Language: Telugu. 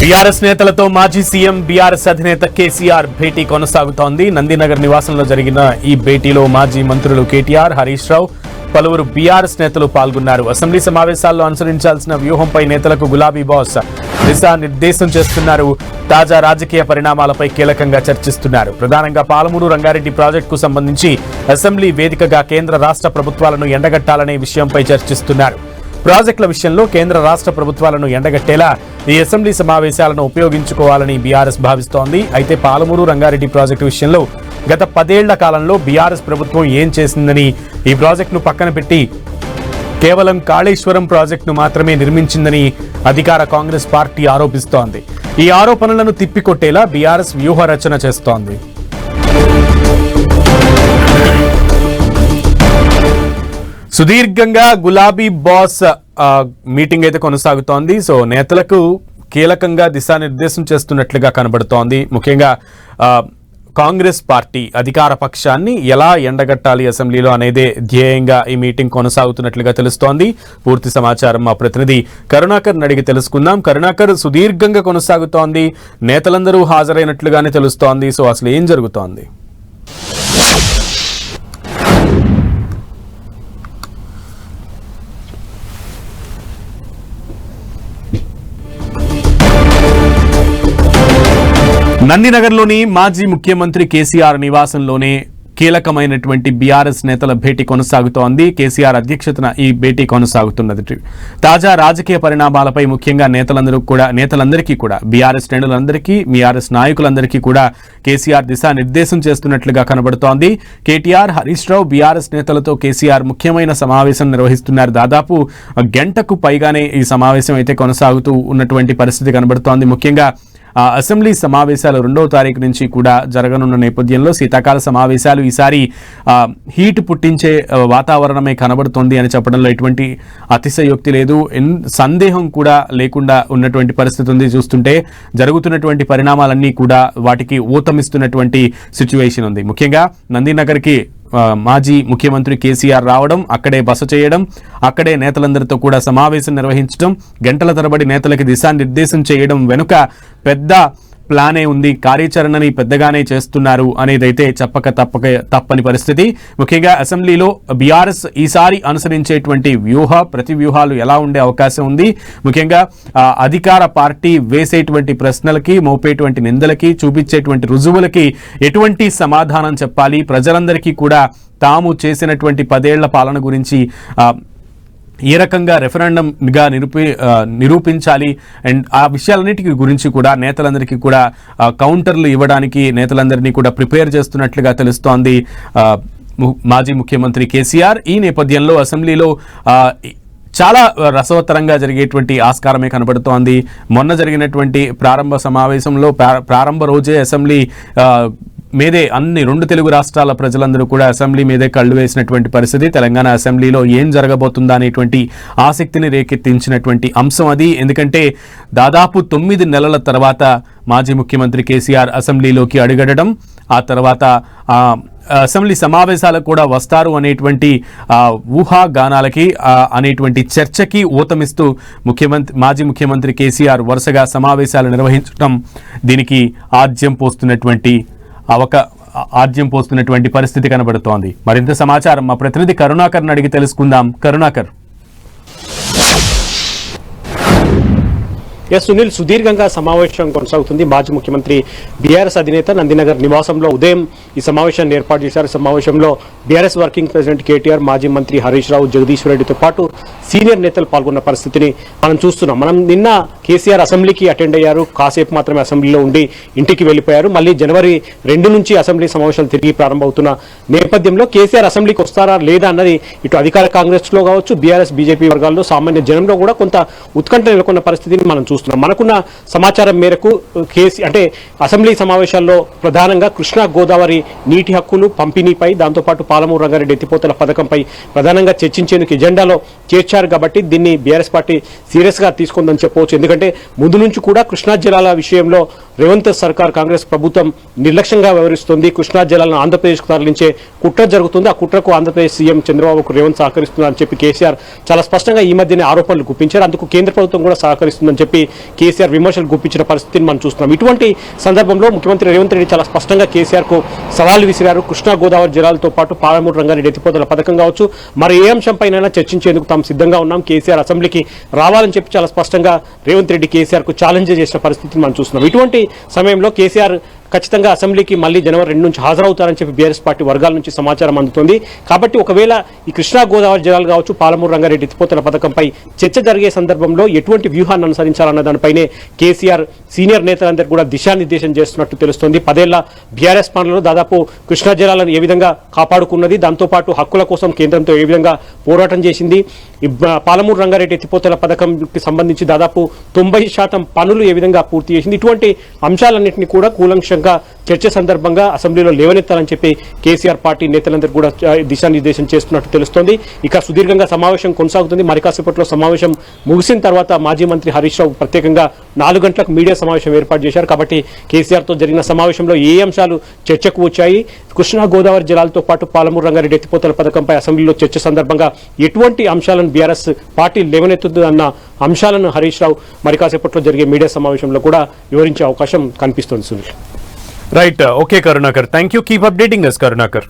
బీఆర్ఎస్ నేతలతో మాజీ సీఎం బీఆర్ఎస్ అధినేత కేసీఆర్ భేటీ కొనసాగుతోంది. నందినగర్ నివాసంలో జరిగిన ఈ భేటీలో మాజీ మంత్రులు కేటీఆర్, హరీష్ రావు, పలువురు బీఆర్ఎస్ నేతలు పాల్గొన్నారు. అసెంబ్లీ సమావేశాల్లో అనుసరించాల్సిన వ్యూహంపై నేతలకు గులాబీ బాస్ దిశానిర్దేశం చేస్తున్నారు. తాజా రాజకీయ పరిణామాలపై కీలకంగా చర్చిస్తున్నారు. ప్రధానంగా పాలమూరు రంగారెడ్డి ప్రాజెక్టుకు సంబంధించి అసెంబ్లీ వేదికగా కేంద్ర రాష్ట్ర ప్రభుత్వాలను ఎండగట్టాలనే విషయంపై చర్చిస్తున్నారు. ప్రాజెక్టుల విషయంలో కేంద్ర రాష్ట్ర ప్రభుత్వాలను ఎండగట్టేలా ఈ అసెంబ్లీ సమావేశాలను ఉపయోగించుకోవాలని బీఆర్ఎస్ భావిస్తోంది. అయితే పాలమూరు రంగారెడ్డి ప్రాజెక్టు విషయంలో గత 10 ఏళ్ల కాలంలో బీఆర్ఎస్ ప్రభుత్వం ఏం చేసిందని, ఈ ప్రాజెక్టును పక్కన పెట్టి కేవలం కాళేశ్వరం ప్రాజెక్టును మాత్రమే నిర్మించిందని అధికార కాంగ్రెస్ పార్టీ ఆరోపిస్తోంది. ఈ ఆరోపణలను తిప్పికొట్టేలా బీఆర్ఎస్ వ్యూహ రచన చేస్తోంది. సుదీర్ఘంగా గులాబీ బాస్ మీటింగ్ అయితే కొనసాగుతోంది. సో నేతలకు కీలకంగా దిశానిర్దేశం చేస్తున్నట్లుగా కనబడుతోంది. ముఖ్యంగా కాంగ్రెస్ పార్టీ అధికార పక్షాన్ని ఎలా ఎండగట్టాలి అసెంబ్లీలో అనేదే ధ్యేయంగా ఈ మీటింగ్ కొనసాగుతున్నట్లుగా తెలుస్తోంది. పూర్తి సమాచారం మా ప్రతినిధి కరుణాకర్ అడిగి తెలుసుకుందాం. కరుణాకర్, సుదీర్ఘంగా కొనసాగుతోంది, నేతలందరూ హాజరైనట్లుగానే తెలుస్తోంది. సో అసలు ఏం జరుగుతోంది? నందినగర్లోని మాజీ ముఖ్యమంత్రి కేసీఆర్ నివాసంలోనే కీలకమైనటువంటి బీఆర్ఎస్ నేతల భేటీ కొనసాగుతోంది. కేసీఆర్ అధ్యక్షతన ఈ భేటీ కొనసాగుతున్నది. తాజా రాజకీయ పరిణామాలపై ముఖ్యంగా నేతలందరికీ కూడా బీఆర్ఎస్ శ్రేణులందరికీ, బీఆర్ఎస్ నాయకులందరికీ కూడా కేసీఆర్ దిశానిర్దేశం చేస్తున్నట్లుగా కనబడుతోంది. కేటీఆర్, హరీష్ రావు బీఆర్ఎస్ నేతలతో కేసీఆర్ ముఖ్యమైన సమావేశం నిర్వహిస్తున్నారు. దాదాపు గంటకు పైగానే ఈ సమావేశం అయితే కొనసాగుతూ ఉన్నటువంటి పరిస్థితి కనబడుతోంది. ముఖ్యంగా అసెంబ్లీ సమావేశాలు 2వ తారీఖు నుంచి కూడా జరగనున్న నేపథ్యంలో శీతాకాల సమావేశాలు ఈసారి హీట్ పుట్టించే వాతావరణమే కనబడుతోంది అని చెప్పడంలో ఎటువంటి అతిశయోక్తి లేదు. సందేహం కూడా లేకుండా ఉన్నటువంటి పరిస్థితి ఉంది. చూస్తుంటే జరుగుతున్నటువంటి పరిణామాలన్నీ కూడా వాటికి ఊతమిస్తున్నటువంటి సిచ్యువేషన్ ఉంది. ముఖ్యంగా నందినగర్కి మాజీ ముఖ్యమంత్రి కేసీఆర్ రావడం, అక్కడే బస చేయడం, అక్కడే నేతలందరితో కూడా సమావేశం నిర్వహించడం, గంటల తరబడి నేతలకి దిశానిర్దేశం చేయడం వెనుక పెద్ద ప్లానే ఉంది, కార్యాచరణని పెద్దగానే చేస్తున్నారు అనేదైతే తప్పని పరిస్థితి. ముఖ్యంగా అసెంబ్లీలో బీఆర్ఎస్ ఈసారి అనుసరించేటువంటి ప్రతి వ్యూహాలు ఎలా ఉండే అవకాశం ఉంది, ముఖ్యంగా అధికార పార్టీ వేసేటువంటి ప్రశ్నలకి, మోపేటువంటి నిందలకి, చూపించేటువంటి రుజువులకి ఎటువంటి సమాధానం చెప్పాలి, ప్రజలందరికీ కూడా తాము చేసినటువంటి 10 ఏళ్ల పాలన గురించి ఏ రకంగా రెఫరెండంగా నిరూపించాలి అండ్ ఆ విషయాలన్నిటికీ గురించి కూడా నేతలందరికీ కూడా కౌంటర్లు ఇవ్వడానికి నేతలందరినీ కూడా ప్రిపేర్ చేస్తున్నట్లుగా తెలుస్తోంది మాజీ ముఖ్యమంత్రి కేసీఆర్. ఈ నేపథ్యంలో అసెంబ్లీలో చాలా రసవత్తరంగా జరిగేటువంటి ఆస్కారమే కనబడుతోంది. మొన్న జరిగినటువంటి ప్రారంభ సమావేశంలో ప్రారంభ రోజే అసెంబ్లీ మీదే అన్ని 2 తెలుగు రాష్ట్రాల ప్రజలందరూ కూడా అసెంబ్లీ మీదే కళ్ళు వేసినటువంటి పరిస్థితి. తెలంగాణ అసెంబ్లీలో ఏం జరగబోతుందా అనేటువంటి ఆసక్తిని రేకెత్తించినటువంటి అంశం అది. ఎందుకంటే దాదాపు 9 నెలల తర్వాత మాజీ ముఖ్యమంత్రి కేసీఆర్ అసెంబ్లీలోకి అడుగడడం, ఆ తర్వాత అసెంబ్లీ సమావేశాలకు కూడా వస్తారు అనేటువంటి ఊహాగానాలకి అనేటువంటి చర్చకి ఊతమిస్తూ మాజీ ముఖ్యమంత్రి కేసీఆర్ వరుసగా సమావేశాలు నిర్వహించడం దీనికి ఆజ్యం పోస్తున్నటువంటి పరిస్థితి కనబడుతోంది. మరింత సమాచారం మా ప్రతినిధి కరుణాకర్ అడిగి తెలుసుకుందాం. కరుణాకర్. సునీల్, సుదీర్ఘంగా సమావేశం కొనసాగుతుంది. మాజీ ముఖ్యమంత్రి బీఆర్ఎస్ అధినేత నందినగర్ నివాసంలో ఉదయం ఈ సమావేశాన్ని ఏర్పాటు చేశారు. సమావేశంలో బీఆర్ఎస్ వర్కింగ్ ప్రెసిడెంట్ కేటీఆర్, మాజీ మంత్రి హరీష్ రావు, జగదీశ్వర్ రెడ్డితో పాటు సీనియర్ నేతలు పాల్గొన్న పరిస్థితిని మనం చూస్తున్నాం. నిన్న కేసీఆర్ అసెంబ్లీకి అటెండ్ అయ్యారు. కాసేపు మాత్రమే అసెంబ్లీలో ఉండి ఇంటికి వెళ్ళిపోయారు. మళ్ళీ జనవరి 2 నుంచి అసెంబ్లీ సమావేశాలు తిరిగి ప్రారంభమవుతున్న నేపథ్యంలో కేసీఆర్ అసెంబ్లీకి వస్తారా లేదా అన్నది ఇటు అధికార కాంగ్రెస్ లో కావచ్చు, బీఆర్ఎస్ బీజేపీ వర్గాల్లో, సామాన్య జనంలో కూడా కొంత ఉత్కంఠ నెలకొన్న పరిస్థితిని మనం చూస్తున్నాం. మనకున్న సమాచారం మేరకు అసెంబ్లీ సమావేశాల్లో ప్రధానంగా కృష్ణా గోదావరి నీటి హక్కులు పంపిణీపై, దాంతోపాటు పాలమూరు రంగారెడ్డి ఎత్తిపోతల పథకంపై ప్రధానంగా చర్చించేందుకు ఎజెండాలో చేర్చారు. కాబట్టి దీన్ని బీఆర్ఎస్ పార్టీ సీరియస్ గా తీసుకుందని చెప్పవచ్చు. ఎందుకంటే ఎందుకంటే ముందు నుంచి కూడా కృష్ణా జలాల విషయంలో రేవంత్ సర్కార్ కాంగ్రెస్ ప్రభుత్వం నిర్లక్ష్యంగా వ్యవహరిస్తుంది. కృష్ణా జలాలను ఆంధ్రప్రదేశ్కు తరలించే కుట్ర జరుగుతుంది. ఆ కుట్రకు ఆంధ్రప్రదేశ్ సీఎం చంద్రబాబుకు రేవంత్ సహకరిస్తుందని చెప్పి కేసీఆర్ చాలా స్పష్టంగా ఈ మధ్యనే ఆరోపణలు గుప్పించారు. అందుకు కేంద్ర ప్రభుత్వం కూడా సహకరిస్తుందని చెప్పి కేసీఆర్ విమర్శలు గుప్పించిన పరిస్థితిని మనం చూస్తున్నాం. ఇటువంటి సందర్భంలో ముఖ్యమంత్రి రేవంత్ రెడ్డి చాలా స్పష్టంగా కేసీఆర్ కు సవాల్ విసిరారు. కృష్ణా గోదావరి జలాలతో పాటు పాలమూరు రంగారెడ్డి ఎత్తిపోతల పథకం కావచ్చు, మరి ఏ అంశంపైనైనా చర్చించేందుకు తాము సిద్ధంగా ఉన్నాం, కేసీఆర్ అసెంబ్లీకి రావాలని చెప్పి చాలా స్పష్టంగా రేవంత్ రెడ్డి కేసీఆర్ కు ఛాలెంజ్ చేసిన పరిస్థితిని మనం చూస్తున్నాం. ఇటువంటి సమయంలో కేసీఆర్ ఖచ్చితంగా అసెంబ్లీకి మళ్ళీ జనవరి 2 నుంచి హాజరవుతారని చెప్పి బీఆర్ఎస్ పార్టీ వర్గాల నుంచి సమాచారం అందుతుంది. కాబట్టి ఒకవేళ ఈ కృష్ణా గోదావరి జలాలు కావచ్చు, పాలమూరు రంగారెడ్డి ఎత్తిపోతల పథకంపై చర్చ జరిగే సందర్భంలో ఎటువంటి వ్యూహాన్ని అనుసరించాలన్న దానిపైనే కేసీఆర్ సీనియర్ నేతలందరూ కూడా దిశానిర్దేశం చేస్తున్నట్టు తెలుస్తోంది. 10 ఏళ్ల బీఆర్ఎస్ పాలనలో దాదాపు కృష్ణా జలాలను ఏ విధంగా కాపాడుకున్నది, దాంతోపాటు హక్కుల కోసం కేంద్రంతో ఏ విధంగా పోరాటం చేసింది, పాలమూరు రంగారెడ్డి ఎత్తిపోతల పథకంకి సంబంధించి దాదాపు 90% పనులు ఏ విధంగా పూర్తి చేసింది, ఇటువంటి అంశాలన్నింటినీ కూడా కూలంకషంగా చర్చ సందర్భంగా అసెంబ్లీలో లేవనెత్తాలని చెప్పి కేసీఆర్ పార్టీ నేతలందరూ కూడా దిశానిర్దేశం చేస్తున్నట్టు తెలుస్తోంది. ఇక సుదీర్ఘంగా సమావేశం కొనసాగుతుంది. మరి కాసేపట్లో సమావేశం ముగిసిన తర్వాత మాజీ మంత్రి హరీష్ రావు ప్రత్యేకంగా 4 గంటలకు మీడియా సమావేశం ఏర్పాటు చేశారు. కాబట్టి కేసీఆర్తో జరిగిన సమావేశంలో ఏ అంశాలు చర్చకు వచ్చాయి, కృష్ణా గోదావరి జలాలతో పాటు పాలమూరు రంగారెడ్డి ఎత్తిపోతల పథకంపై అసెంబ్లీలో చర్చ సందర్భంగా ఎటువంటి అంశాలను బీఆర్ఎస్ పార్టీ లేవనెత్తుంది అన్న అంశాలను హరీష్ రావు మరి కాసేపట్లో జరిగే మీడియా సమావేశంలో కూడా వివరించే అవకాశం కనిపిస్తుంది. Sunil, right, okay Karunakar, thank you, keep updating us Karunakar.